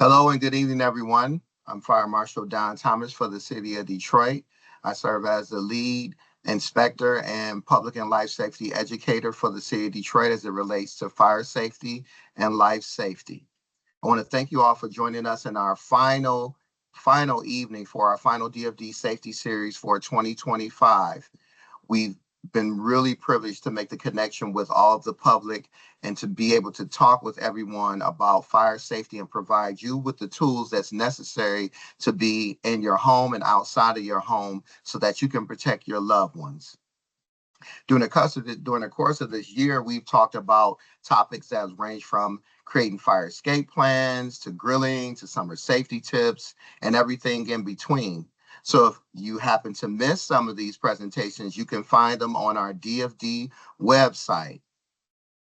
Hello and good evening, everyone. I'm Fire Marshal Don Thomas for the City of Detroit. I serve as the lead inspector and public and life safety educator for the City of Detroit as it relates to fire safety and life safety. I want to thank you all for joining us in our final evening for our final DFD safety series for 2025. We've been really privileged to make the connection with all of the public and to be able to talk with everyone about fire safety and provide you with the tools that's necessary to be in your home and outside of your home so that you can protect your loved ones. During the course of this year, we've talked about topics that range from creating fire escape plans to grilling to summer safety tips and everything in between. So if you happen to miss some of these presentations, you can find them on our DFD website.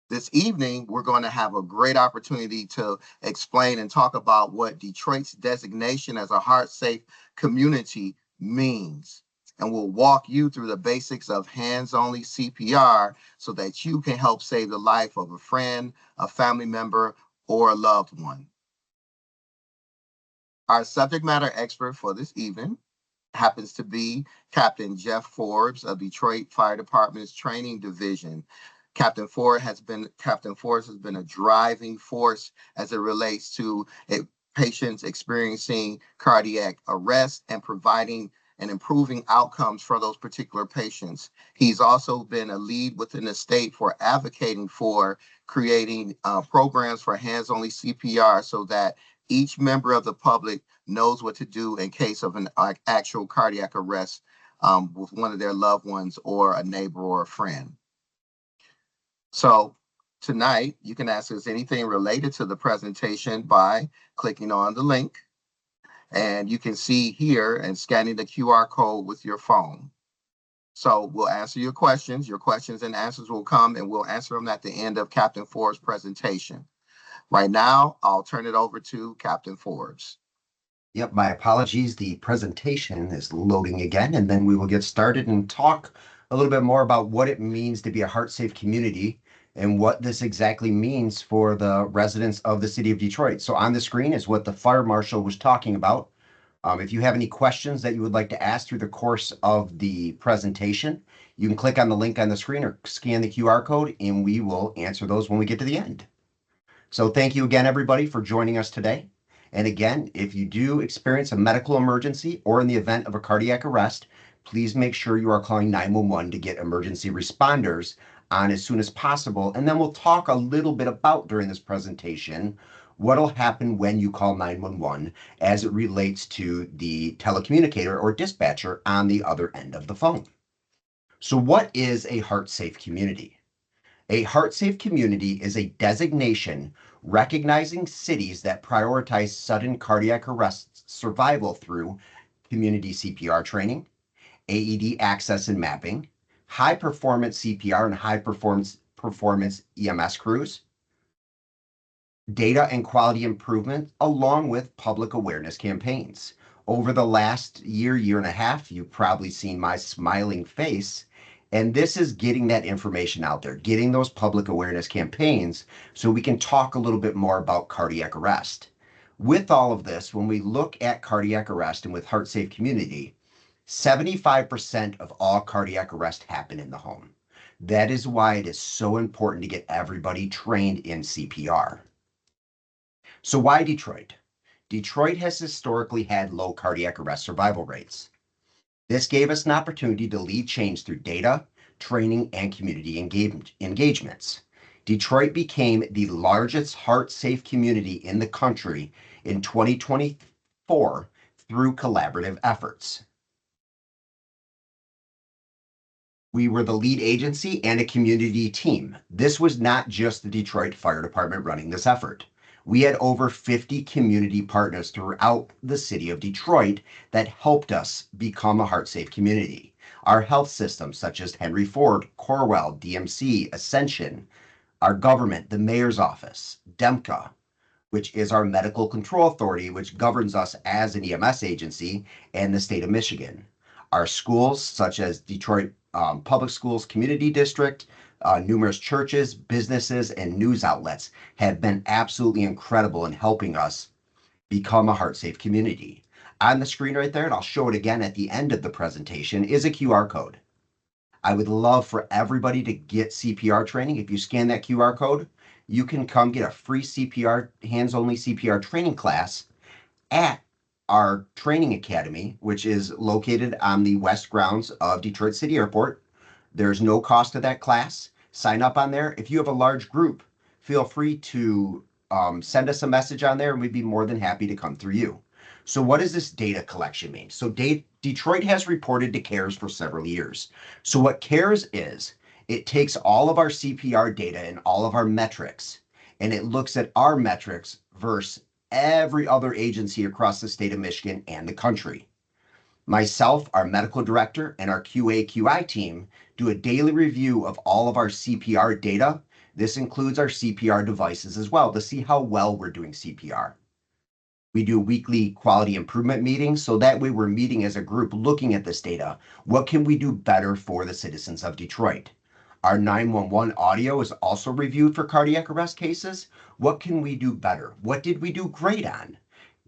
This evening, we're going to have a great opportunity to explain and talk about what Detroit's designation as a heart-safe community means. And we'll walk you through the basics of hands-only CPR so that you can help save the life of a friend, a family member, or a loved one. Our subject matter expert for this evening happens to be Captain Jeff Forbes of Detroit Fire Department's Training Division. Captain Forbes has been a driving force as it relates to patients experiencing cardiac arrest and providing and improving outcomes for those particular patients. He's also been a lead within the state for advocating for creating programs for hands-only CPR so that each member of the public knows what to do in case of an actual cardiac arrest with one of their loved ones or a neighbor or a friend. So tonight, you can ask us anything related to the presentation by clicking on the link. And you can see here and scanning the QR code with your phone. So we'll answer your questions. Your questions and answers will come and we'll answer them at the end of Captain Forbes' presentation. Right now, I'll turn it over to Captain Forbes. Yep, my apologies. The presentation is loading again, and then we will get started and talk a little bit more about what it means to be a heart-safe community and what this exactly means for the residents of the city of Detroit. So on the screen is what the fire marshal was talking about. If you have any questions that you would like to ask through the course of the presentation, you can click on the link on the screen or scan the QR code, and we will answer those when we get to the end. So thank you again, everybody, for joining us today. And again, if you do experience a medical emergency or in the event of a cardiac arrest, please make sure you are calling 911 to get emergency responders on as soon as possible. And then we'll talk a little bit about during this presentation what'll happen when you call 911 as it relates to the telecommunicator or dispatcher on the other end of the phone. So what is a heart-safe community? A heart-safe community is a designation recognizing cities that prioritize sudden cardiac arrest survival through community CPR training, AED access and mapping, high-performance CPR and high-performance EMS crews, data and quality improvement, along with public awareness campaigns. Over the last year and a half, you've probably seen my smiling face. And this is getting that information out there, getting those public awareness campaigns so we can talk a little bit more about cardiac arrest. With all of this, when we look at cardiac arrest and with Heart Safe Community, 75% of all cardiac arrest happen in the home. That is why it is so important to get everybody trained in CPR. So why Detroit? Detroit has historically had low cardiac arrest survival rates. This gave us an opportunity to lead change through data, training, and community engagements. Detroit became the largest heart-safe community in the country in 2024 through collaborative efforts. We were the lead agency and a community team. This was not just the Detroit Fire Department running this effort. We had over 50 community partners throughout the city of Detroit that helped us become a heart-safe community. Our health systems, such as Henry Ford, Corewell, DMC, Ascension, our government, the mayor's office, DEMCA, which is our medical control authority, which governs us as an EMS agency, and the state of Michigan. Our schools, such as Detroit Public Schools Community District, numerous churches, businesses, and news outlets have been absolutely incredible in helping us become a heart-safe community. On the screen right there, and I'll show it again at the end of the presentation, is a QR code. I would love for everybody to get CPR training. If you scan that QR code, you can come get a free CPR, hands-only CPR training class at our training academy, which is located on the west grounds of Detroit City Airport. There's no cost to that class. Sign up on there. If you have a large group, feel free to send us a message on there and we'd be more than happy to come through you. So what does this data collection mean? So Detroit has reported to CARES for several years. So what CARES is, it takes all of our CPR data and all of our metrics, and it looks at our metrics versus every other agency across the state of Michigan and the country. Myself, our medical director, and our QA/QI team do a daily review of all of our CPR data. This includes our CPR devices as well to see how well we're doing CPR. We do weekly quality improvement meetings, so that way we're meeting as a group looking at this data. What can we do better for the citizens of Detroit? Our 911 audio is also reviewed for cardiac arrest cases. What can we do better? What did we do great on?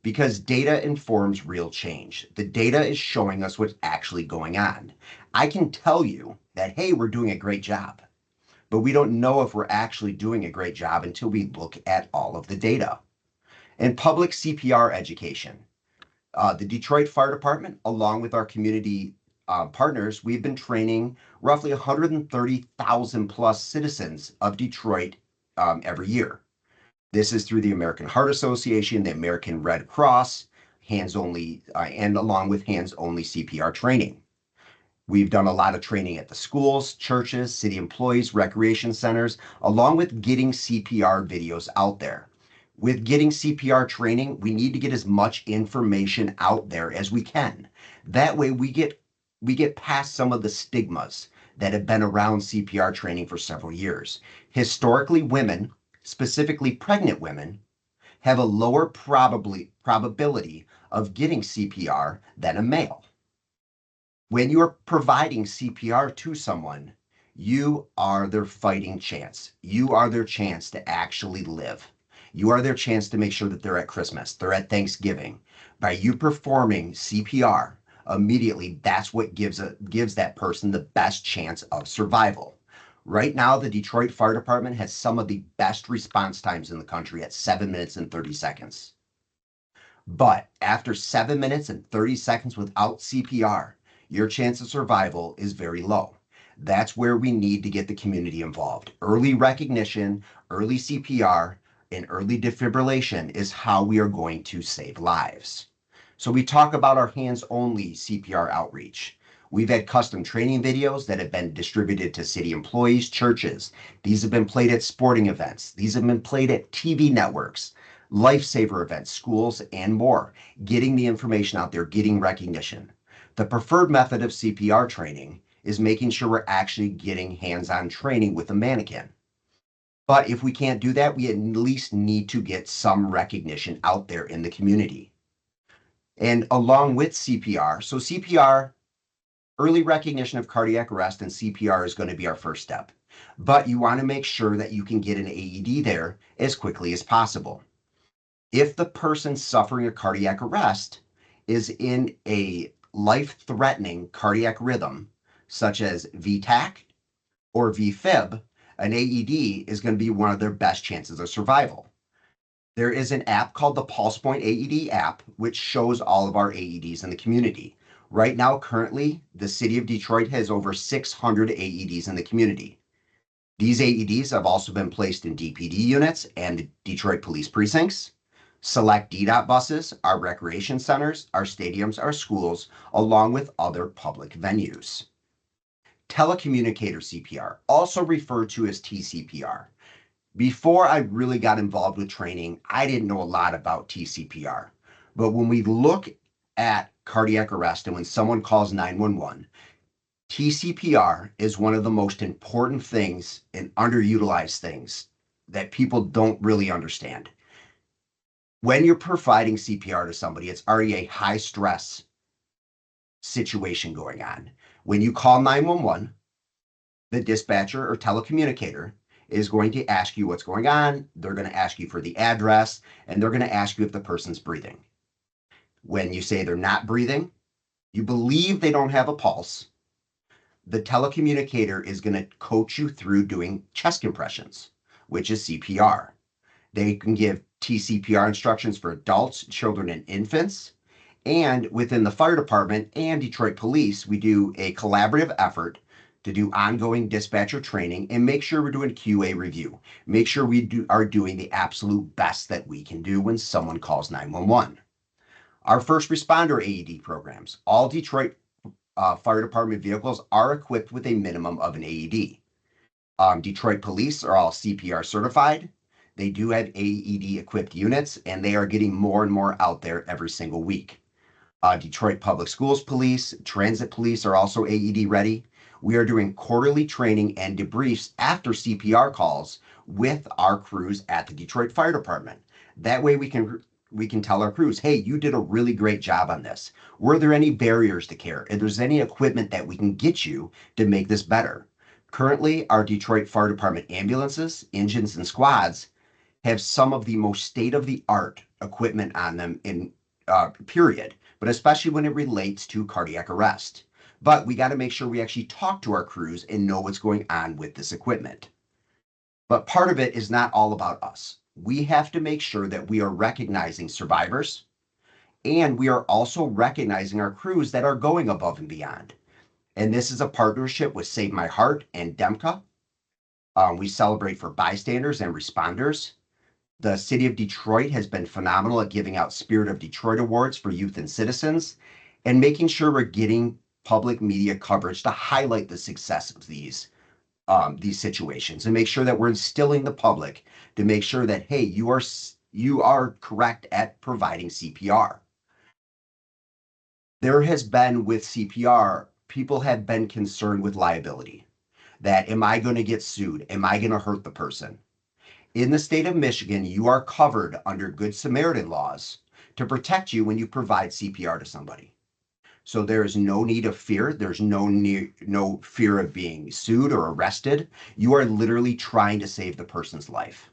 Because data informs real change. The data is showing us what's actually going on. I can tell you that, hey, we're doing a great job, but we don't know if we're actually doing a great job until we look at all of the data. And public CPR education. The Detroit Fire Department, along with our community partners, we've been training roughly 130,000 plus citizens of Detroit every year. This is through the American Heart Association, the American Red Cross, hands-only, and along with hands-only CPR training. We've done a lot of training at the schools, churches, city employees, recreation centers, along with getting CPR videos out there. With getting CPR training, we need to get as much information out there as we can. That way we get past some of the stigmas that have been around CPR training for several years. Historically, women, specifically pregnant women, have a lower probability of getting CPR than a male. When you are providing CPR to someone, you are their fighting chance. You are their chance to actually live. You are their chance to make sure that they're at Christmas, they're at Thanksgiving. By you performing CPR, immediately that's what gives that person the best chance of survival. Right now, the Detroit Fire Department has some of the best response times in the country at 7 minutes and 30 seconds. But after 7 minutes and 30 seconds without CPR, your chance of survival is very low. That's where we need to get the community involved. Early recognition, early CPR, and early defibrillation is how we are going to save lives. So we talk about our hands-only CPR outreach. We've had custom training videos that have been distributed to city employees, churches. These have been played at sporting events. These have been played at TV networks, lifesaver events, schools, and more. Getting the information out there, getting recognition. The preferred method of CPR training is making sure we're actually getting hands-on training with a mannequin. But if we can't do that, we at least need to get some recognition out there in the community. And along with CPR, so CPR, early recognition of cardiac arrest and CPR is going to be our first step. But you want to make sure that you can get an AED there as quickly as possible. If the person suffering a cardiac arrest is in a life-threatening cardiac rhythm, such as VTAC or VFib, an AED is going to be one of their best chances of survival. There is an app called the PulsePoint AED app, which shows all of our AEDs in the community. Right now, currently, the city of Detroit has over 600 AEDs in the community. These AEDs have also been placed in DPD units and the Detroit police precincts, select DDOT buses, our recreation centers, our stadiums, our schools, along with other public venues. Telecommunicator CPR, also referred to as TCPR. Before I really got involved with training, I didn't know a lot about TCPR. But when we look at cardiac arrest and when someone calls 911, TCPR is one of the most important things and underutilized things that people don't really understand. When you're providing CPR to somebody, it's already a high stress situation going on. When you call 911, the dispatcher or telecommunicator is going to ask you what's going on. They're going to ask you for the address, and they're going to ask you if the person's breathing. When you say they're not breathing, you believe they don't have a pulse, the telecommunicator is going to coach you through doing chest compressions, which is CPR. They can give TCPR instructions for adults, children, and infants. And within the fire department and Detroit Police, we do a collaborative effort to do ongoing dispatcher training and make sure we're doing QA review. Make sure we are doing the absolute best that we can do when someone calls 911. Our first responder AED programs. All Detroit fire department vehicles are equipped with a minimum of an AED. Detroit Police are all CPR certified. They do have AED equipped units, and they are getting more and more out there every single week. Detroit Public Schools Police, Transit Police are also AED ready. We are doing quarterly training and debriefs after CPR calls with our crews at the Detroit Fire Department. That way we can tell our crews, hey, you did a really great job on this. Were there any barriers to care? If there's any equipment that we can get you to make this better? Currently, our Detroit Fire Department ambulances, engines, and squads have some of the most state-of-the-art equipment on them in period, but especially when it relates to cardiac arrest. But we got to make sure we actually talk to our crews and know what's going on with this equipment. But part of it is not all about us. We have to make sure that we are recognizing survivors, and we are also recognizing our crews that are going above and beyond. And this is a partnership with Save My Heart and DEMCA. We celebrate for bystanders and responders. The city of Detroit has been phenomenal at giving out Spirit of Detroit awards for youth and citizens and making sure we're getting public media coverage to highlight the success of these situations and make sure that we're instilling the public to make sure that, hey, you are correct at providing CPR. There has been with CPR, people have been concerned with liability. That, am I going to get sued? Am I going to hurt the person? In the state of Michigan, you are covered under Good Samaritan laws to protect you when you provide CPR to somebody. So there is no need of fear. There's no fear of being sued or arrested. You are literally trying to save the person's life.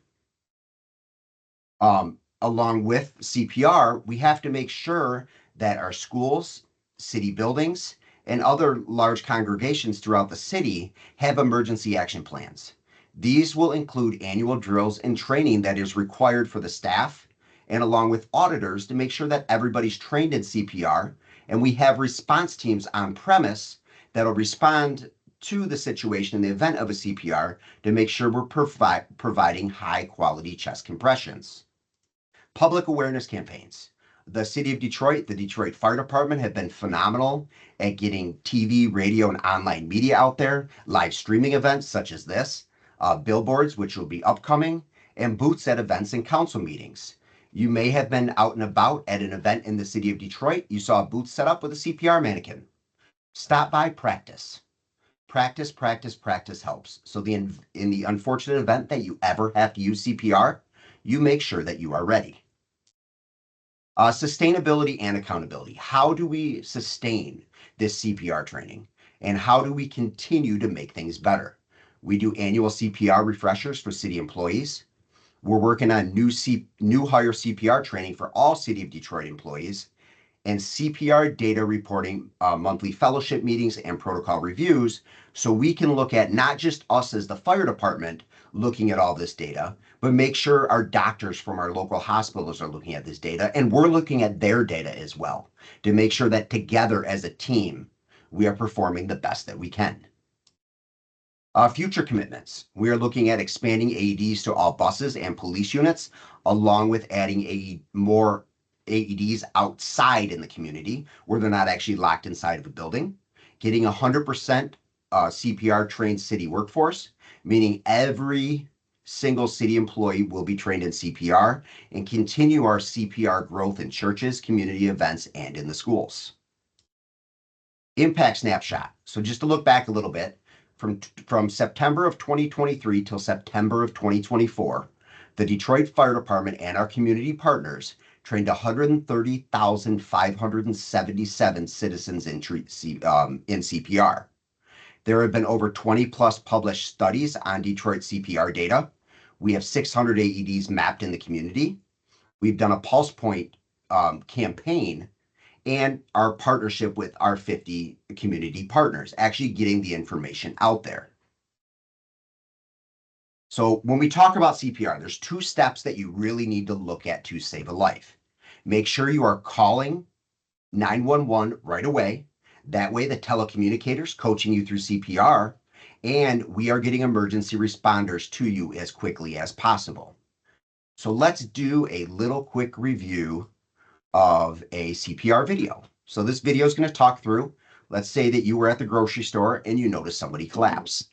Along with CPR, we have to make sure that our schools, city buildings, and other large congregations throughout the city have emergency action plans. These will include annual drills and training that is required for the staff, and along with auditors to make sure that everybody's trained in CPR, and we have response teams on premise that'll respond to the situation in the event of a CPR to make sure we're providing high quality chest compressions. Public awareness campaigns. The city of Detroit, the Detroit Fire Department have been phenomenal at getting TV, radio, and online media out there, live streaming events such as this, billboards, which will be upcoming, and booths at events and council meetings. You may have been out and about at an event in the city of Detroit. You saw a booth set up with a CPR mannequin. Stop by, practice. Practice, practice, practice helps. So in the unfortunate event that you ever have to use CPR, you make sure that you are ready. Sustainability and accountability. How do we sustain this CPR training? And how do we continue to make things better? We do annual CPR refreshers for city employees. We're working on new hire CPR training for all City of Detroit employees, and CPR data reporting, monthly fellowship meetings and protocol reviews, so we can look at not just us as the fire department looking at all this data, but make sure our doctors from our local hospitals are looking at this data, and we're looking at their data as well to make sure that together as a team, we are performing the best that we can. Future commitments. We are looking at expanding AEDs to all buses and police units, along with adding more AEDs outside in the community where they're not actually locked inside of a building. Getting 100% CPR trained city workforce, meaning every single city employee will be trained in CPR, and continue our CPR growth in churches, community events, and in the schools. Impact snapshot. So just to look back a little bit, from September of 2023 till September of 2024, the Detroit Fire Department and our community partners trained 130,577 citizens in CPR. There have been over 20 plus published studies on Detroit CPR data. We have 600 AEDs mapped in the community. We've done a Pulse Point campaign and our partnership with our 50 community partners, actually getting the information out there. So when we talk about CPR, there's 2 steps that you really need to look at to save a life. Make sure you are calling 911 right away. That way the telecommunicators coaching you through CPR, and we are getting emergency responders to you as quickly as possible. So let's do a little quick review of a CPR video. So this video is going to talk through, let's say that you were at the grocery store and you notice somebody collapse.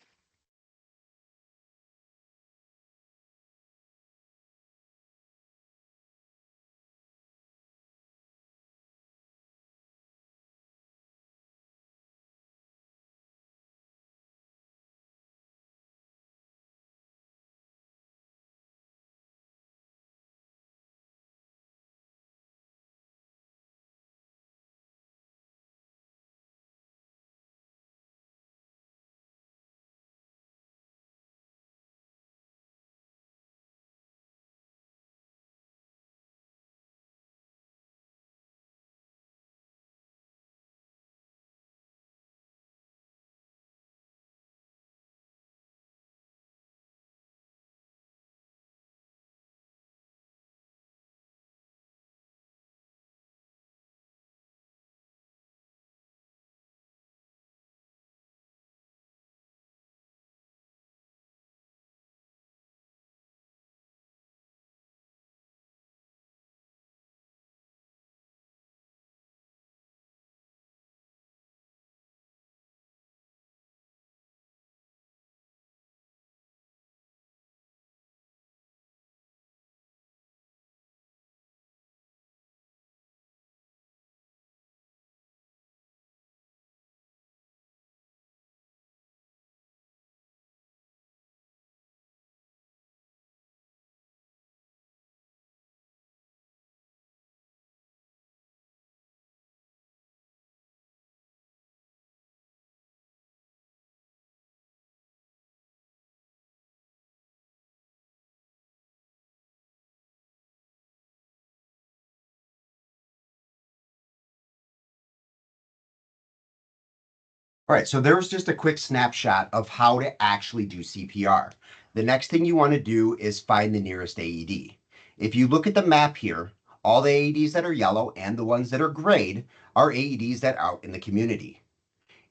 All right, so there was just a quick snapshot of how to actually do CPR. The next thing you want to do is find the nearest AED. If you look at the map here, all the AEDs that are yellow and the ones that are grayed are AEDs that are out in the community.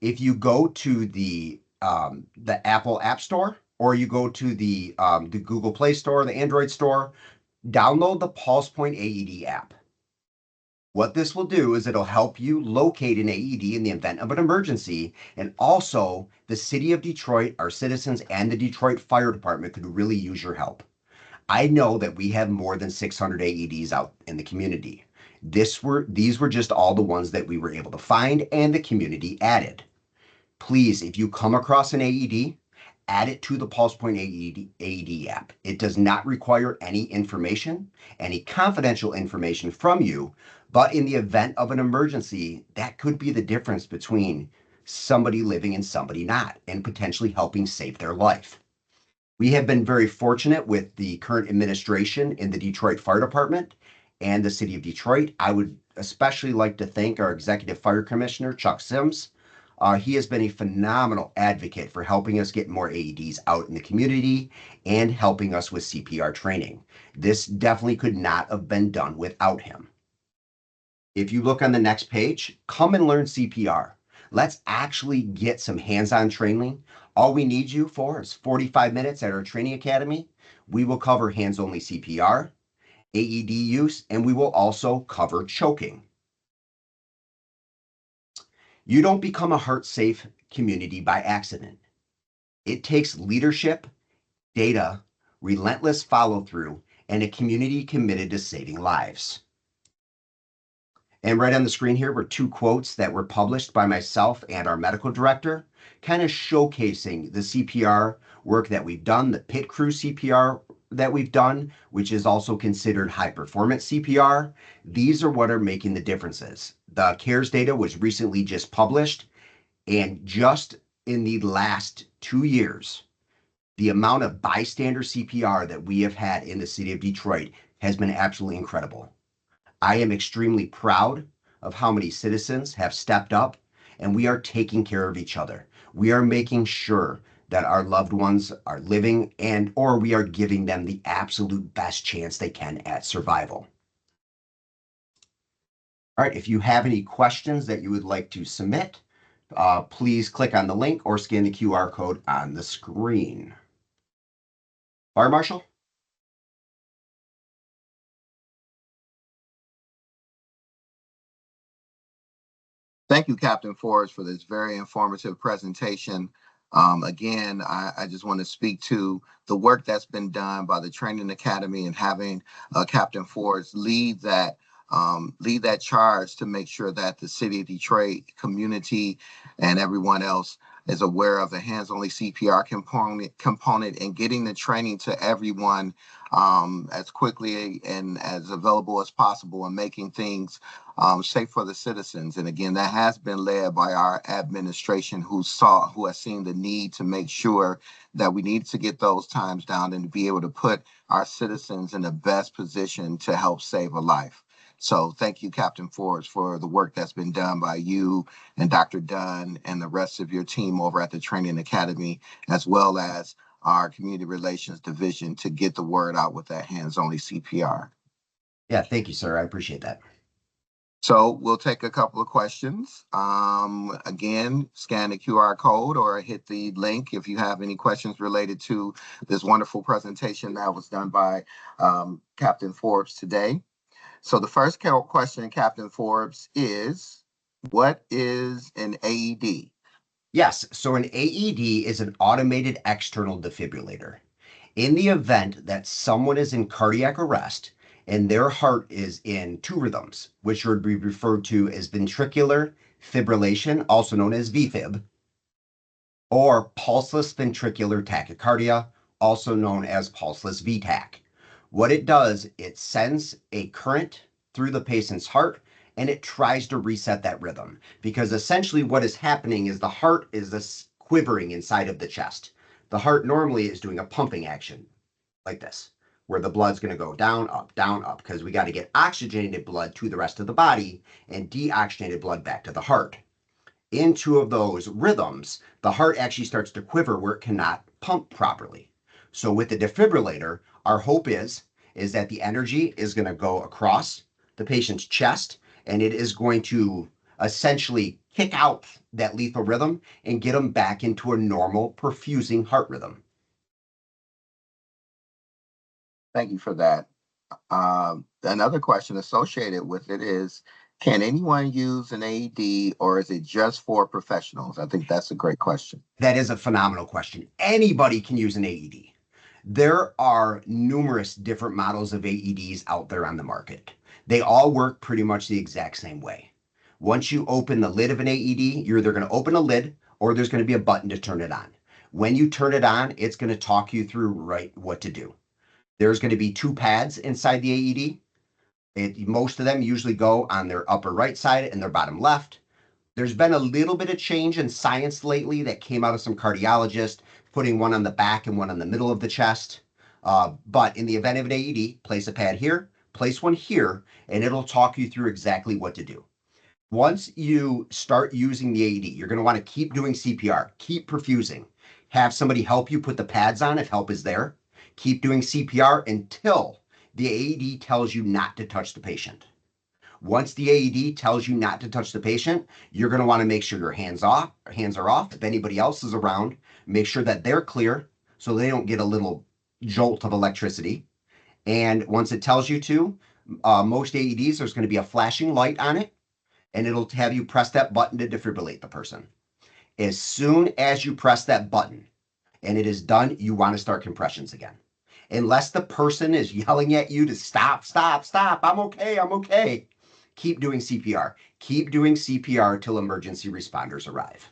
If you go to the Apple App Store, or you go to the Google Play Store, the Android Store, download the Pulse Point AED app. What this will do is it'll help you locate an AED in the event of an emergency. And also, the city of Detroit, our citizens, and the Detroit Fire Department could really use your help. I know that we have more than 600 AEDs out in the community. These were just all the ones that we were able to find and the community added. Please, if you come across an AED, add it to the Pulse Point AED app. It does not require any information, any confidential information from you, but in the event of an emergency, that could be the difference between somebody living and somebody not, and potentially helping save their life. We have been very fortunate with the current administration in the Detroit Fire Department and the city of Detroit. I would especially like to thank our Executive Fire Commissioner, Chuck Sims. He has been a phenomenal advocate for helping us get more AEDs out in the community and helping us with CPR training. This definitely could not have been done without him. If you look on the next page, come and learn CPR. Let's actually get some hands-on training. All we need you for is 45 minutes at our training academy. We will cover hands-only CPR, AED use, and we will also cover choking. You don't become a heart-safe community by accident. It takes leadership, data, relentless follow-through, and a community committed to saving lives. And right on the screen here were 2 quotes that were published by myself and our medical director, kind of showcasing the CPR work that we've done, the pit crew CPR that we've done, which is also considered high performance CPR. These are what are making the differences. The CARES data was recently just published, and just in the last 2 years, the amount of bystander CPR that we have had in the city of Detroit has been absolutely incredible. I am extremely proud of how many citizens have stepped up, and we are taking care of each other. We are making sure that our loved ones are living or we are giving them the absolute best chance they can at survival. All right, if you have any questions that you would like to submit, please click on the link or scan the QR code on the screen. Fire Marshal? Thank you, Captain Forrest, for this very informative presentation. Again, I just want to speak to the work that's been done by the Training Academy and having Captain Forrest lead that charge to make sure that the city of Detroit community and everyone else is aware of the hands-only CPR component and getting the training to everyone as quickly and as available as possible, and making things safe for the citizens. And again, that has been led by our administration, who has seen the need to make sure that we need to get those times down and to be able to put our citizens in the best position to help save a life. So thank you, Captain Forrest, for the work that's been done by you and Dr. Dunn and the rest of your team over at the Training Academy, as well as our Community Relations Division, to get the word out with that hands-only CPR. Yeah, thank you, sir. I appreciate that. So we'll take a couple of questions. Again, scan the QR code or hit the link if you have any questions related to this wonderful presentation that was done by Captain Forbes today. So the first question, Captain Forbes, is what is an AED? Yes, so an AED is an automated external defibrillator. In the event that someone is in cardiac arrest and their heart is in two rhythms, which would be referred to as ventricular fibrillation, also known as VFib, or pulseless ventricular tachycardia, also known as pulseless VTAC. What it does, it sends a current through the patient's heart and it tries to reset that rhythm, because essentially what is happening is the heart is quivering inside of the chest. The heart normally is doing a pumping action like this, where the blood's going to go down, up, because we got to get oxygenated blood to the rest of the body and deoxygenated blood back to the heart. In two of those rhythms, the heart actually starts to quiver where it cannot pump properly. So with the defibrillator, our hope is that the energy is going to go across the patient's chest, and it is going to essentially kick out that lethal rhythm and get them back into a normal perfusing heart rhythm. Thank you for that. Another question associated with it is, can anyone use an AED, or is it just for professionals? I think that's a great question. That is a phenomenal question. Anybody can use an AED. There are numerous different models of AEDs out there on the market. They all work pretty much the exact same way. Once you open the lid of an AED, you're either going to open a lid or there's going to be a button to turn it on. When you turn it on, it's going to talk you through what to do. There's going to be two pads inside the AED. Most of them usually go on their upper right side and their bottom left. There's been a little bit of change in science lately that came out of some cardiologists, putting one on the back and one on the middle of the chest. But in the event of an AED, place a pad here, place one here, and it'll talk you through exactly what to do. Once you start using the AED, you're going to want to keep doing CPR, keep perfusing, have somebody help you put the pads on if help is there. Keep doing CPR until the AED tells you not to touch the patient. Once the AED tells you not to touch the patient, you're going to want to make sure your hands are off. If anybody else is around, make sure that they're clear so they don't get a little jolt of electricity. And once it tells you to, most AEDs, there's going to be a flashing light on it, and it'll have you press that button to defibrillate the person. As soon as you press that button and it is done, you want to start compressions again. Unless the person is yelling at you to stop, I'm okay. Keep doing CPR. Keep doing CPR till emergency responders arrive.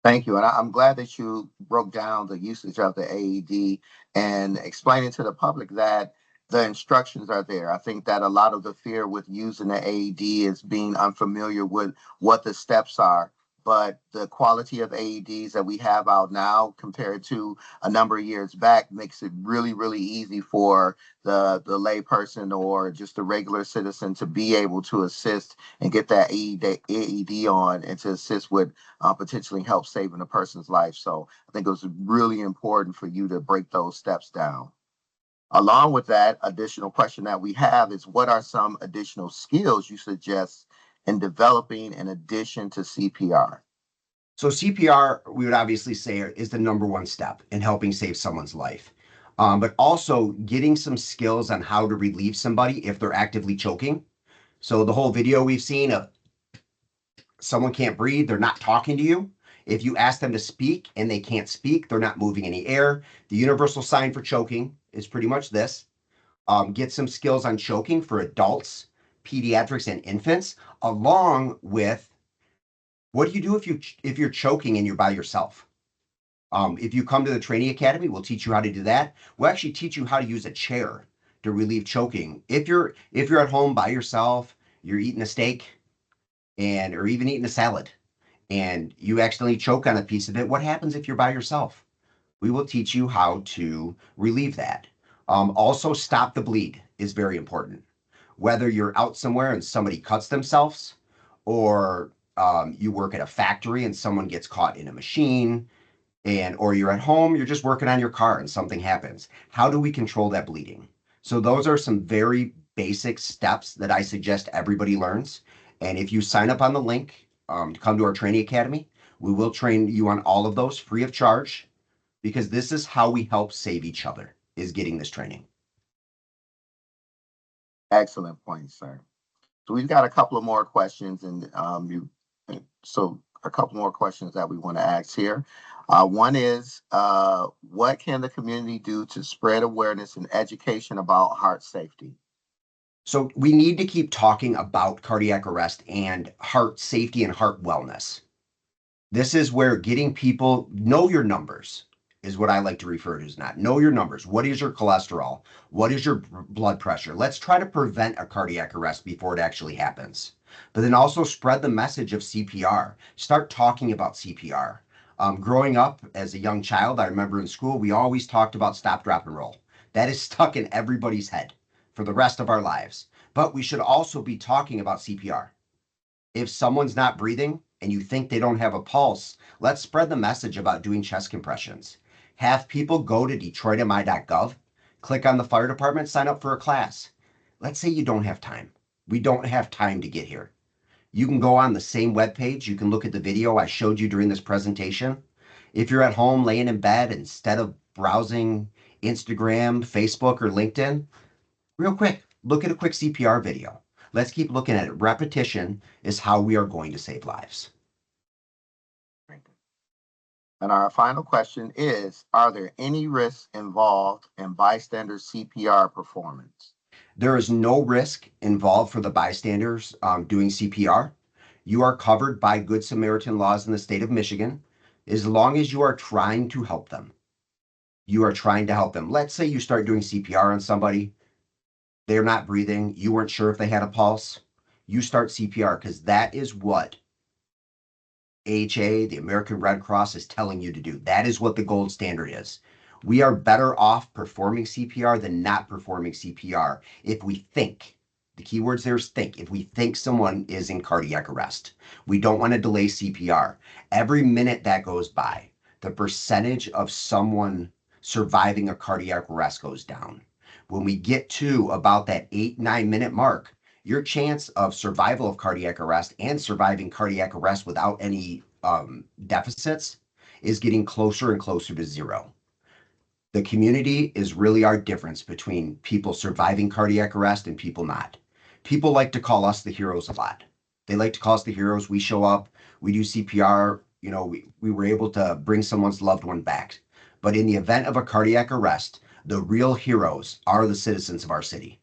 Thank you. And I'm glad that you broke down the usage of the AED and explaining to the public that the instructions are there. I think that a lot of the fear with using the AED is being unfamiliar with what the steps are. but the quality of AEDs that we have out now compared to a number of years back makes it really, really easy for the lay person or just the regular citizen to be able to assist and get that AED on and to assist with potentially help saving a person's life. So I think it was really important for you to break those steps down. Along with that, additional question that we have is what are some additional skills you suggest in developing in addition to CPR? So CPR, we would obviously say, is the number one step in helping save someone's life. But also getting some skills on how to relieve somebody if they're actively choking. So the whole video we've seen of someone can't breathe, they're not talking to you. If you ask them to speak and they can't speak, they're not moving any air. The universal sign for choking is pretty much this. Get some skills on choking for adults, pediatrics, and infants, along with what do you do if you're choking and you're by yourself? If you come to the training academy, we'll teach you how to do that. We'll actually teach you how to use a chair to relieve choking. If you're at home by yourself, you're eating a steak and or even eating a salad and you accidentally choke on a piece of it, what happens if you're by yourself? We will teach you how to relieve that. Also, stop the bleed is very important. Whether you're out somewhere and somebody cuts themselves, or you work at a factory and someone gets caught in a machine, and or you're at home, you're just working on your car and something happens. How do we control that bleeding? So those are some very basic steps that I suggest everybody learns. And if you sign up on the link to come to our training academy, we will train you on all of those free of charge because this is how we help save each other, is getting this training. Excellent point, sir. So we've got a couple of more questions, and so a couple more questions that we want to ask here. One is, what can the community do to spread awareness and education about heart safety? So we need to keep talking about cardiac arrest and heart safety and heart wellness. This is where getting people know your numbers is what I like to refer to as not. Know your numbers. What is your cholesterol? What is your blood pressure? Let's try to prevent a cardiac arrest before it actually happens. But then also spread the message of CPR. Start talking about CPR. Growing up as a young child, I remember in school, we always talked about stop, drop, and roll. That is stuck in everybody's head for the rest of our lives. But we should also be talking about CPR. If someone's not breathing and you think they don't have a pulse, let's spread the message about doing chest compressions. Have people go to detroitmi.gov, click on the fire department, sign up for a class. Let's say you don't have time. We don't have time to get here. You can go on the same webpage. You can look at the video I showed you during this presentation. If you're at home laying in bed, instead of browsing Instagram, Facebook, or LinkedIn, real quick, look at a quick CPR video. Let's keep looking at it. Repetition is how we are going to save lives. And our final question is, are there any risks involved in bystander CPR performance? There is no risk involved for the bystanders doing CPR. You are covered by Good Samaritan laws in the state of Michigan as long as you are trying to help them. You are trying to help them. Let's say you start doing CPR on somebody. They're not breathing. You weren't sure if they had a pulse. You start CPR because that is what AHA, the American Red Cross, is telling you to do. That is what the gold standard is. We are better off performing CPR than not performing CPR if we think. The key words there is think. If we think someone is in cardiac arrest, we don't want to delay CPR. Every minute that goes by, the percentage of someone surviving a cardiac arrest goes down. When we get to about that 8-9 minute mark, your chance of survival of cardiac arrest and surviving cardiac arrest without any deficits is getting closer and closer to zero. The community is really our difference between people surviving cardiac arrest and people not. People like to call us the heroes a lot. They like to call us the heroes. We show up, we do CPR, we were able to bring someone's loved one back. But in the event of a cardiac arrest, the real heroes are the citizens of our city.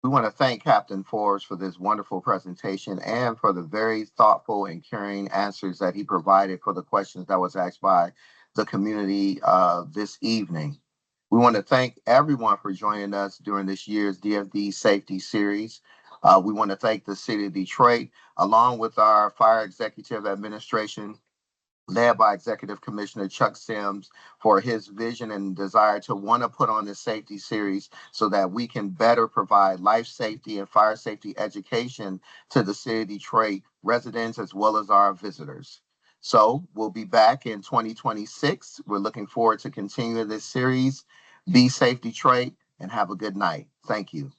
We want to thank Captain Forbes for this wonderful presentation and for the very thoughtful and caring answers that he provided for the questions that was asked by the community this evening. We want to thank everyone for joining us during this year's DFD Safety Series. We want to thank the city of Detroit, along with our fire executive administration, led by Executive Commissioner Chuck Sims, for his vision and desire to want to put on this safety series so that we can better provide life safety and fire safety education to the city of Detroit residents as well as our visitors. So we'll be back in 2026. We're looking forward to continuing this series. Be safe, Detroit, and have a good night. Thank you.